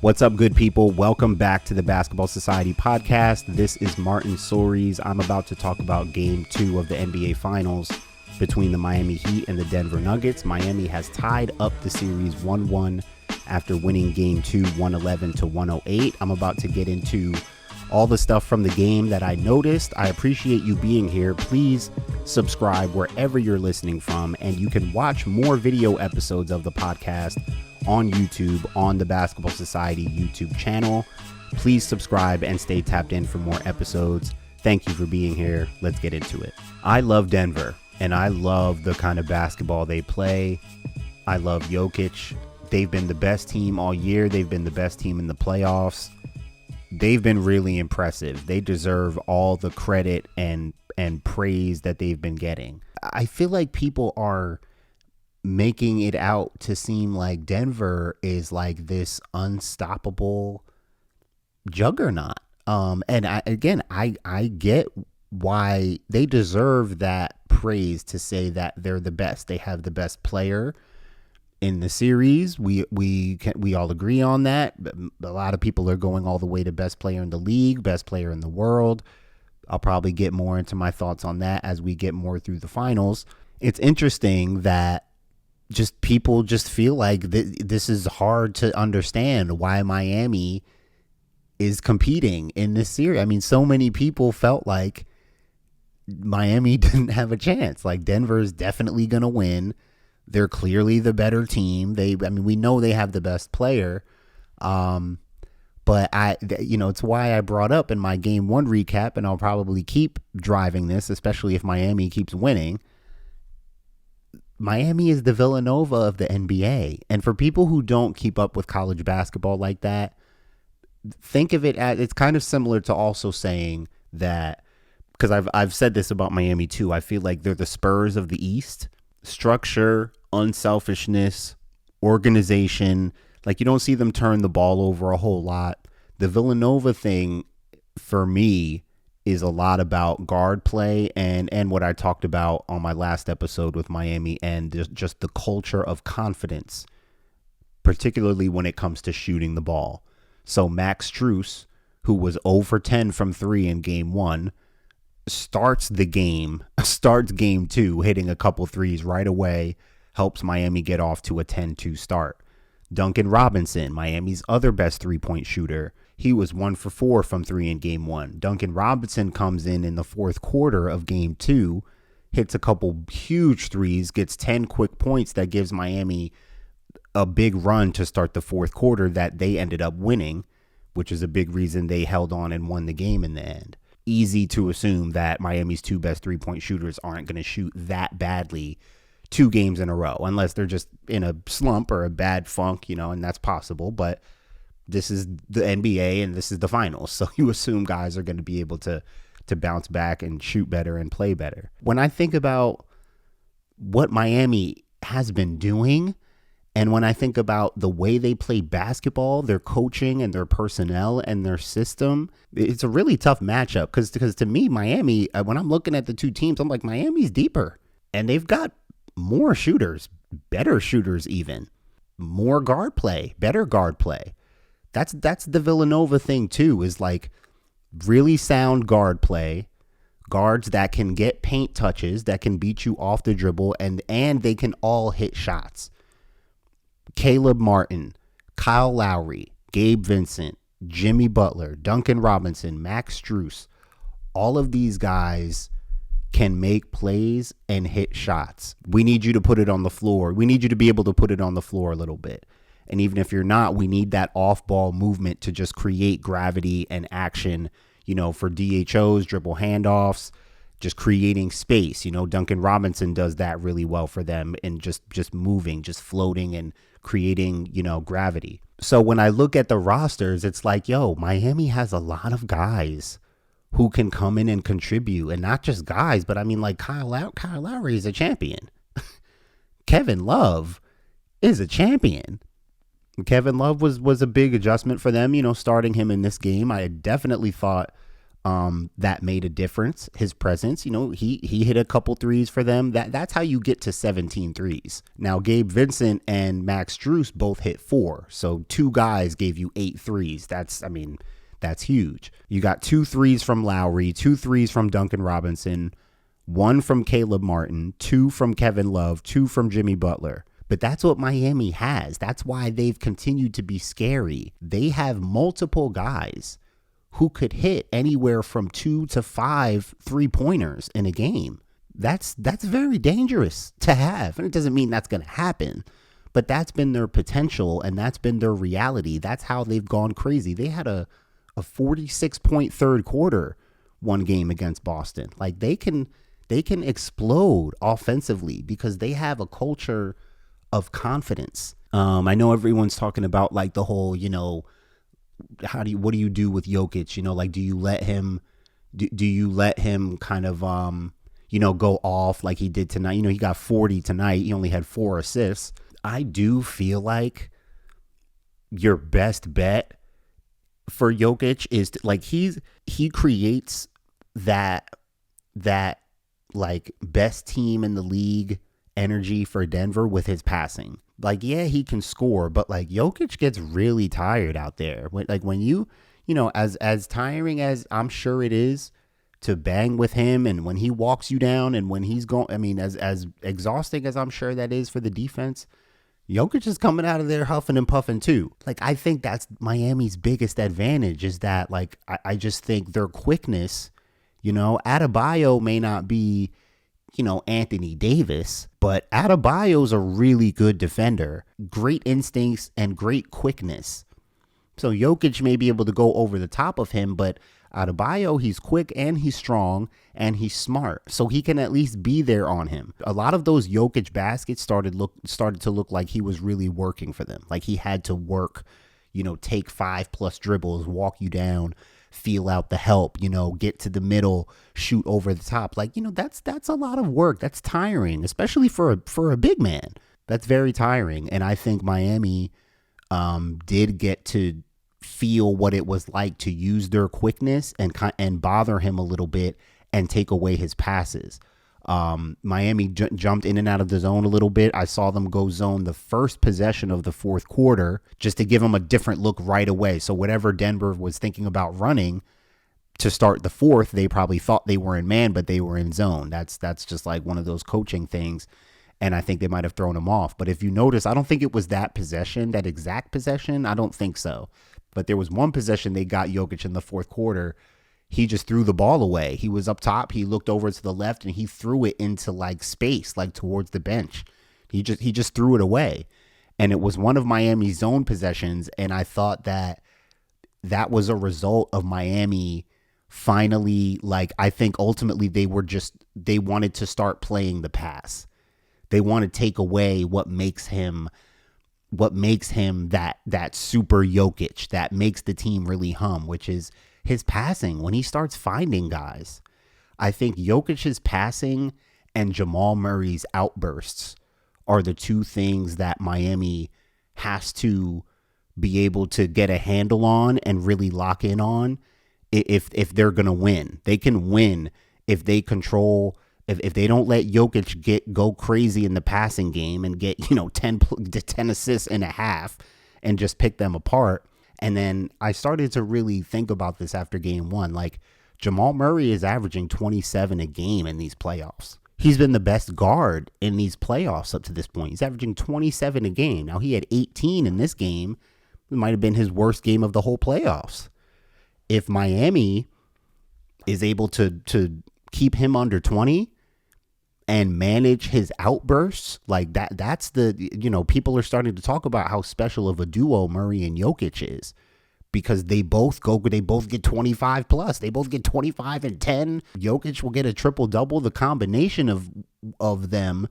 What's up, good people? Welcome back to the Basketball Society podcast. This is Martin Sories. I'm about to talk about Game 2 of the NBA Finals between the Miami Heat and the Denver Nuggets. Miami has tied up the series 1-1 after winning Game 2 111-108. I'm about to get into all the stuff from the game that I noticed. I appreciate you being here. Please subscribe wherever you're listening from, and you can watch more video episodes of the podcast on YouTube on the Basketball Society YouTube channel. Please subscribe and stay tapped in for more episodes. Thank you for being here. Let's get into it. I love Denver, and I love the kind of basketball they play. I love Jokic. They've been the best team all year. They've been the best team in the playoffs. They've been really impressive. They deserve all the credit and praise that they've been getting. I feel like people are making it out to seem like Denver is like this unstoppable juggernaut. And I get why they deserve that praise, to say that they're the best. They have the best player in the series. We all agree on that. A lot of people are going all the way to best player in the league, best player in the world. I'll probably get more into my thoughts on that as we get more through the finals. It's interesting that just people just feel like this is hard to understand why Miami is competing in this series. I mean, so many people felt like Miami didn't have a chance. Like, Denver is definitely going to win. They're clearly the better team. We know they have the best player. But it's why I brought up in my game 1 recap, and I'll probably keep driving this, especially if Miami keeps winning. Miami is the Villanova of the NBA. And for people who don't keep up with college basketball like that, think of it as, it's kind of similar to also saying that, because I've said this about Miami too, I feel like they're the Spurs of the East. Structure, unselfishness, organization. Like, you don't see them turn the ball over a whole lot. The Villanova thing, for me, is a lot about guard play and what I talked about on my last episode with Miami, and just the culture of confidence, particularly when it comes to shooting the ball. So Max Strus, who was 0 for 10 from 3 in Game 1, starts Game 2 hitting a couple threes right away, helps Miami get off to a 10-2 start. Duncan Robinson, Miami's other best three-point shooter, he was 1 for 4 from 3 in Game 1. Duncan Robinson comes in the fourth quarter of Game 2, hits a couple huge threes, gets 10 quick points that gives Miami a big run to start the fourth quarter that they ended up winning, which is a big reason they held on and won the game in the end. Easy to assume that Miami's two best three-point shooters aren't going to shoot that badly 2 games in a row, unless they're just in a slump or a bad funk, and that's possible. But this is the NBA and this is the finals. So you assume guys are going to be able to bounce back and shoot better and play better. When I think about what Miami has been doing, and when I think about the way they play basketball, their coaching and their personnel and their system, it's a really tough matchup. Because to me, Miami, when I'm looking at the two teams, I'm like, Miami's deeper. And they've got more shooters, better shooters even. More guard play, better guard play. That's the Villanova thing too, is like really sound guard play. Guards that can get paint touches, that can beat you off the dribble, and they can all hit shots. Caleb Martin, Kyle Lowry, Gabe Vincent, Jimmy Butler, Duncan Robinson, Max Strus, all of these guys can make plays and hit shots. We need you to put it on the floor. We need you to be able to put it on the floor a little bit. And even if you're not, we need that off-ball movement to just create gravity and action, for DHOs, dribble handoffs, just creating space. Duncan Robinson does that really well for them, and just moving, just floating and creating, gravity. So when I look at the rosters, it's like, Miami has a lot of guys who can come in and contribute, and not just guys, but I mean, like Kyle Lowry is a champion. Kevin Love is a champion. Kevin Love was a big adjustment for them, starting him in this game. I definitely thought that made a difference. His presence, he hit a couple threes for them. That's how you get to 17 threes. Now, Gabe Vincent and Max Strus both hit 4. So 2 guys gave you 8 threes. That's huge. You got 2 threes from Lowry, 2 threes from Duncan Robinson, 1 from Caleb Martin, 2 from Kevin Love, 2 from Jimmy Butler. But that's what Miami has. That's why they've continued to be scary. They have multiple guys who could hit anywhere from 2 to 5 3-pointers in a game. That's very dangerous to have. And it doesn't mean that's going to happen, but that's been their potential and that's been their reality. That's how they've gone crazy. They had a 46-point third quarter one game against Boston. Like they can explode offensively because they have a culture of confidence. I know everyone's talking about like the whole, what do you do with Jokic? Like, do you let him kind of, go off like he did tonight? He got 40 tonight. He only had 4 assists. I do feel like your best bet for Jokic is like he creates that like best team in the league energy for Denver with his passing. Like, yeah, he can score, but like Jokic gets really tired out there. When you as tiring as I'm sure it is to bang with him, and when he walks you down, and when he's going, as exhausting as I'm sure that is for the defense, Jokic is coming out of there huffing and puffing too. Like, I think that's Miami's biggest advantage is that, like, I just think their quickness, Adebayo may not be, Anthony Davis, but Adebayo's a really good defender, great instincts and great quickness. So Jokic may be able to go over the top of him, but Adebayo, he's quick and he's strong and he's smart, so he can at least be there on him. A lot of those Jokic baskets started to look like he was really working for them. Like he had to work, take 5+ dribbles, walk you down, feel out the help, get to the middle, shoot over the top. Like, that's a lot of work. That's tiring, especially for a big man. That's very tiring. And I think Miami did get to feel what it was like to use their quickness and bother him a little bit and take away his passes. Miami jumped in and out of the zone a little bit. I saw them go zone the first possession of the fourth quarter just to give them a different look right away. So whatever Denver was thinking about running to start the fourth, they probably thought they were in man, but they were in zone. That's just like one of those coaching things. And I think they might have thrown him off. But if you notice, I don't think it was that exact possession. I don't think so. But there was one possession they got Jokic in the fourth quarter. He just threw the ball away. He was up top. He looked over to the left and he threw it into like space, like towards the bench. He just threw it away. And it was one of Miami's zone possessions. And I thought that was a result of Miami finally, like, I think ultimately they wanted to start playing the pass. They want to take away what makes him that super Jokic that makes the team really hum, which is his passing when he starts finding guys. I think Jokic's passing and Jamal Murray's outbursts are the two things that Miami has to be able to get a handle on and really lock in on if they're going to win. They can win if they control, if they don't let Jokic go crazy in the passing game and get, 10 assists in a half and just pick them apart. And then I started to really think about this after game one. Like, Jamal Murray is averaging 27 a game in these playoffs. He's been the best guard in these playoffs up to this point. He's averaging 27 a game. Now, he had 18 in this game. It might have been his worst game of the whole playoffs. If Miami is able to keep him under 20 and manage his outbursts, like that's the, people are starting to talk about how special of a duo Murray and Jokic is, because they both get 25 plus. They both get 25 and 10. Jokic will get a triple double. The combination of them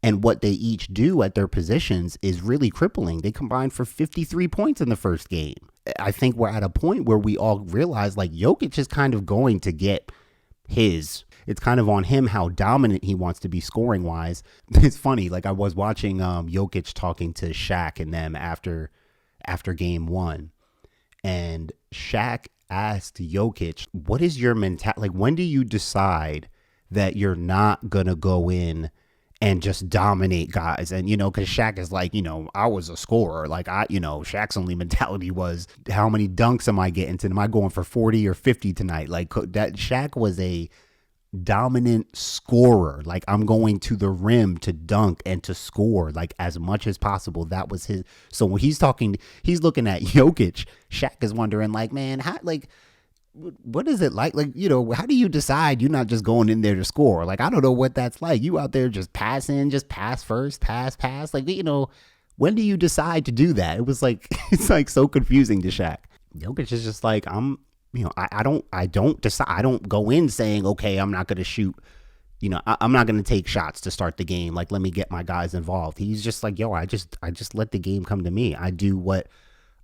and what they each do at their positions is really crippling. They combined for 53 points in the first game. I think we're at a point where we all realize, like, Jokic is kind of going to get his. It's kind of on him how dominant he wants to be scoring wise. It's funny. Like, I was watching Jokic talking to Shaq and them after game one, and Shaq asked Jokic, what is your mentality? Like, when do you decide that you're not going to go in and just dominate guys? And, because Shaq is like, I was a scorer. Like, Shaq's only mentality was, how many dunks am I getting to? Am I going for 40 or 50 tonight? Like, that Shaq was a dominant scorer. Like, I'm going to the rim to dunk and to score, like, as much as possible. That was his. So when he's looking at Jokic, Shaq is wondering, like, man, how, like, what is it like? Like, how do you decide you're not just going in there to score? Like, I don't know what that's like. You out there just passing, just pass first, pass. Like, when do you decide to do that? It was like, it's like so confusing to Shaq. Jokic is just like, I don't decide. I don't go in saying, okay, I'm not going to shoot. I'm not going to take shots to start the game. Like, let me get my guys involved. He's just like, I just let the game come to me. I do what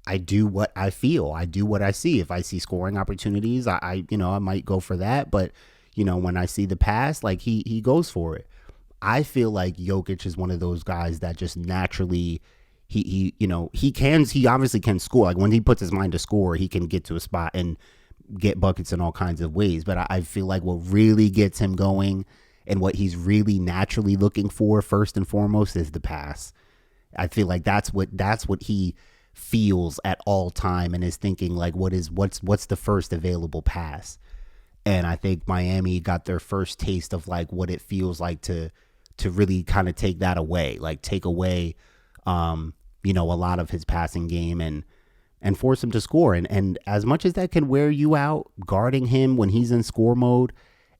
I feel. I do what I see. If I see scoring opportunities, I might go for that. But, when I see the pass, like, he goes for it. I feel like Jokic is one of those guys that just naturally, he obviously can score. Like, when he puts his mind to score, he can get to a spot and get buckets in all kinds of ways. But I feel like what really gets him going and what he's really naturally looking for first and foremost is the pass. I feel like that's what he feels at all time and is thinking, like, what's the first available pass. And I think Miami got their first taste of, like, what it feels like to really kind of take that away, like take away a lot of his passing game and force him to score. And as much as that can wear you out, guarding him when he's in score mode,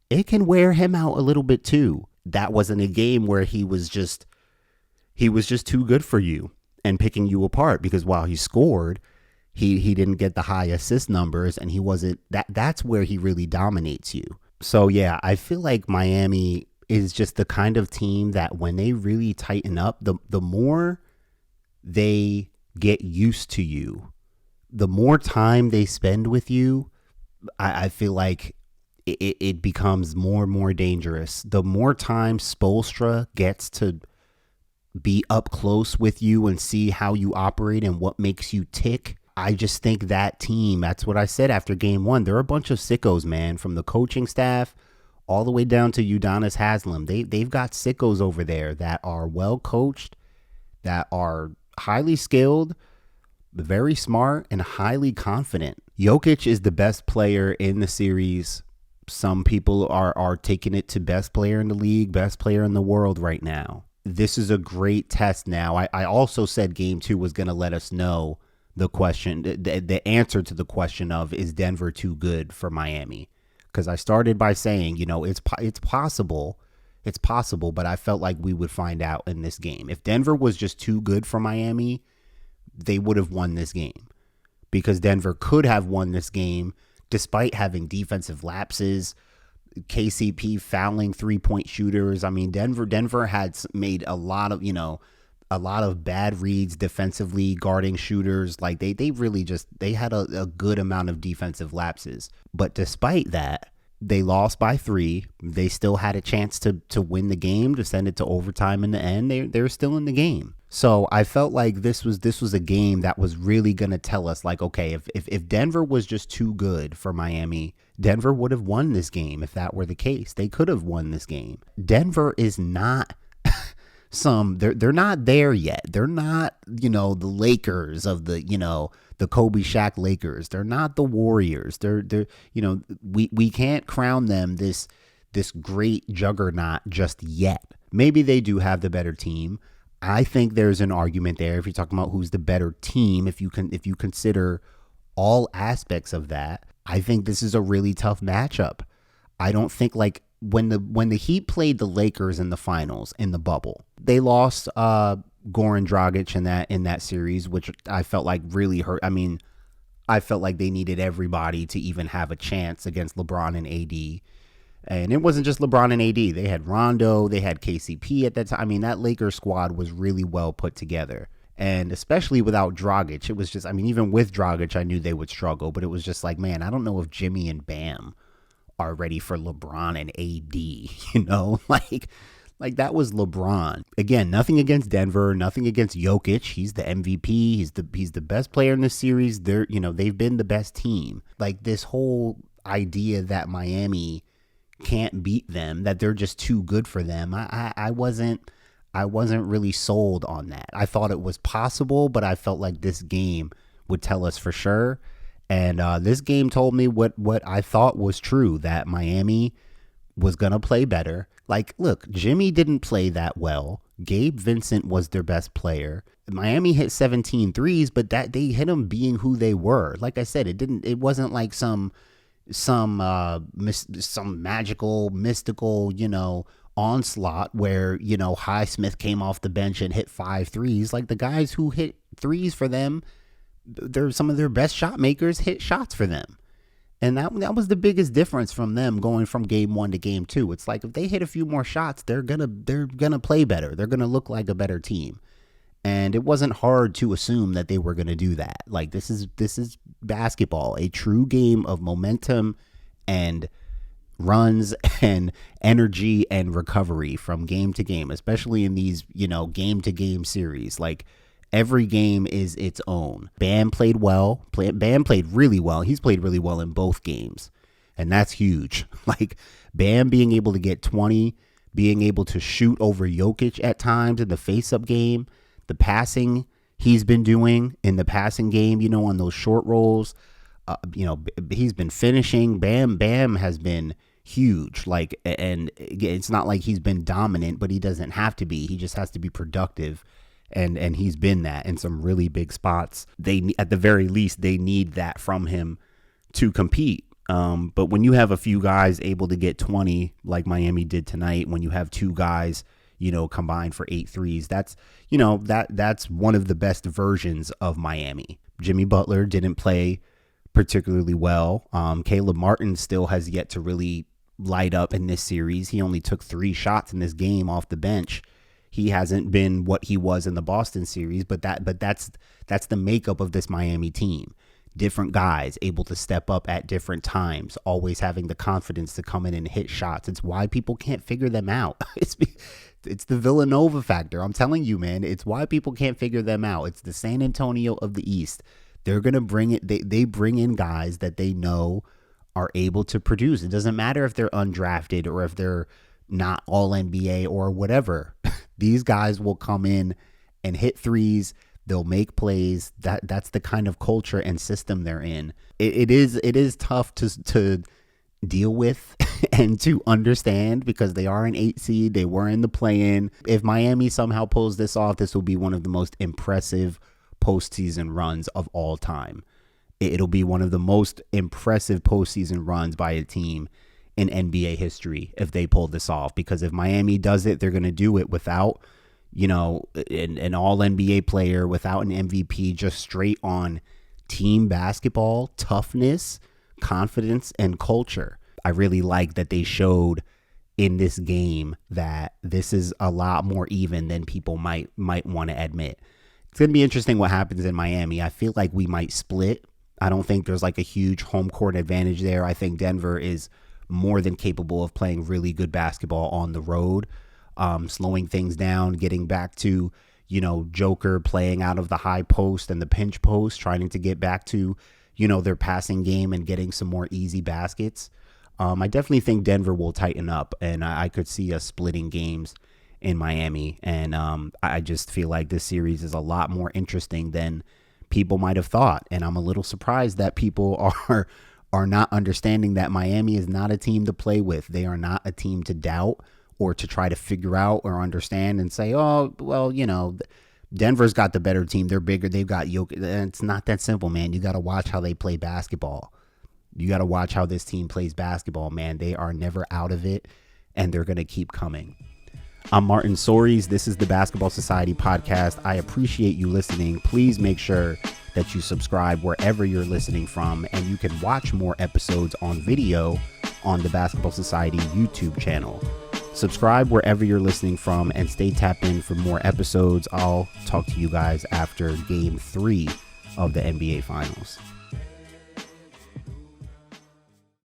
it can wear him out a little bit too. That wasn't a game where he was just too good for you and picking you apart, because while he scored, he didn't get the high assist numbers, and he wasn't that's where he really dominates you. So yeah, I feel like Miami is just the kind of team that when they really tighten up, the more they get used to you, the more time they spend with you, I feel like it becomes more and more dangerous. The more time Spoelstra gets to be up close with you and see how you operate and what makes you tick, I just think that team, that's what I said after game one, they're a bunch of sickos, man, from the coaching staff all the way down to Udonis Haslem. They've got sickos over there that are well coached, that are highly skilled, very smart, and highly confident. Jokic is the best player in the series. Some people are taking it to best player in the league, best player in the world right now. This is a great test now. I also said game two was going to let us know the question, the answer to the question of, is Denver too good for Miami? Because I started by saying, it's possible, but I felt like we would find out in this game. If Denver was just too good for Miami, they would have won this game, because Denver could have won this game despite having defensive lapses, KCP fouling 3-point shooters. I mean, Denver had made a lot of bad reads defensively, guarding shooters. Like they really they had a good amount of defensive lapses. But despite that, they lost by 3. They still had a chance to win the game, to send it to overtime in the end. They're still in the game. So I felt like this was a game that was really going to tell us, like, okay, if Denver was just too good for Miami, Denver would have won this game. If that were the case, they could have won this game. Denver is not they're not there yet. They're not, the Lakers of the Kobe Shaq Lakers. They're not the Warriors. They're we can't crown them this great juggernaut just yet. Maybe they do have the better team. I think there's an argument there if you're talking about who's the better team, if you consider all aspects of that. I think this is a really tough matchup. I don't think, like, when the Heat played the Lakers in the finals in the bubble, they lost Goran Dragic in that series, which I felt like really hurt. I mean, I felt like they needed everybody to even have a chance against LeBron and AD. And it wasn't just LeBron and AD. They had Rondo, they had KCP at that time. I mean, that Lakers squad was really well put together. And especially without Dragic, it was just, I mean, even with Dragic, I knew they would struggle. But it was just like, man, I don't know if Jimmy and Bam are ready for LeBron and AD, like Like, that was LeBron. Again, nothing against Denver, nothing against Jokic. He's the MVP. He's the best player in the series. They've been the best team. Like, this whole idea that Miami can't beat them, that they're just too good for them. I wasn't really sold on that. I thought it was possible, but I felt like this game would tell us for sure. And this game told me what I thought was true, that Miami was going to play better. Like, look, Jimmy didn't play that well. Gabe Vincent was their best player. Miami hit 17 threes, but that they hit them being who they were. Like I said, it wasn't like some magical, mystical, onslaught where, Highsmith came off the bench and hit 5 threes. Like, the guys who hit threes for them, they're some of their best shot makers, hit shots for them. And that was the biggest difference from them going from game 1 to game 2. It's like, if they hit a few more shots, they're gonna play better. They're gonna look like a better team. And it wasn't hard to assume that they were gonna do that. Like, this is basketball, a true game of momentum and runs and energy and recovery from game to game, especially in these, game to game series. Like, every game is its own. Bam played well. Bam played really well. He's played really well in both games. And that's huge. Like, Bam being able to get 20, being able to shoot over Jokic at times in the face-up game, the passing he's been doing in the passing game, on those short rolls. He's been finishing. Bam has been huge. Like, and it's not like he's been dominant, but he doesn't have to be. He just has to be productive. And he's been that in some really big spots. At the very least, they need that from him to compete. But when you have a few guys able to get 20, like Miami did tonight, when you have 2 guys, combined for 8 threes, that's one of the best versions of Miami. Jimmy Butler didn't play particularly well. Caleb Martin still has yet to really light up in this series. He only took 3 shots in this game off the bench. He hasn't been what he was in the Boston series, but that's the makeup of this Miami team. Different guys able to step up at different times, always having the confidence to come in and hit shots. It's why people can't figure them out. It's the Villanova factor. I'm telling you, man, it's why people can't figure them out. It's the San Antonio of the East. They're going to bring it. They bring in guys that they know are able to produce. It doesn't matter if they're undrafted or if they're not all NBA or whatever. These guys will come in and hit threes. They'll make plays. That's the kind of culture and system they're in. It is tough to deal with and to understand, because they are an 8 seed. They were in the play-in. If Miami somehow pulls this off, this will be one of the most impressive postseason runs of all time. It'll be one of the most impressive postseason runs by a team in NBA history if they pull this off. Because if Miami does it, they're going to do it without, an all NBA player, without an MVP, just straight on team basketball, toughness, confidence, and culture. I really like that they showed in this game that this is a lot more even than people might want to admit. It's going to be interesting what happens in Miami. I feel like we might split. I don't think there's like a huge home court advantage there. I think Denver is more than capable of playing really good basketball on the road, slowing things down, getting back to, Joker playing out of the high post and the pinch post, trying to get back to, their passing game and getting some more easy baskets. I definitely think Denver will tighten up, and I could see us splitting games in Miami. And I just feel like this series is a lot more interesting than people might have thought. And I'm a little surprised that people are not understanding that Miami is not a team to play with. They are not a team to doubt or to try to figure out or understand and say, oh, well, Denver's got the better team. They're bigger. They've got Jokic. It's not that simple, man. You got to watch how they play basketball. You got to watch how this team plays basketball, man. They are never out of it, and they're going to keep coming. I'm Martin Soares. This is the Basketball Society podcast. I appreciate you listening. Please make sure that you subscribe wherever you're listening from, and you can watch more episodes on video on the Basketball Society YouTube channel. Subscribe wherever you're listening from and stay tapped in for more episodes. I'll talk to you guys after Game 3 of the NBA Finals.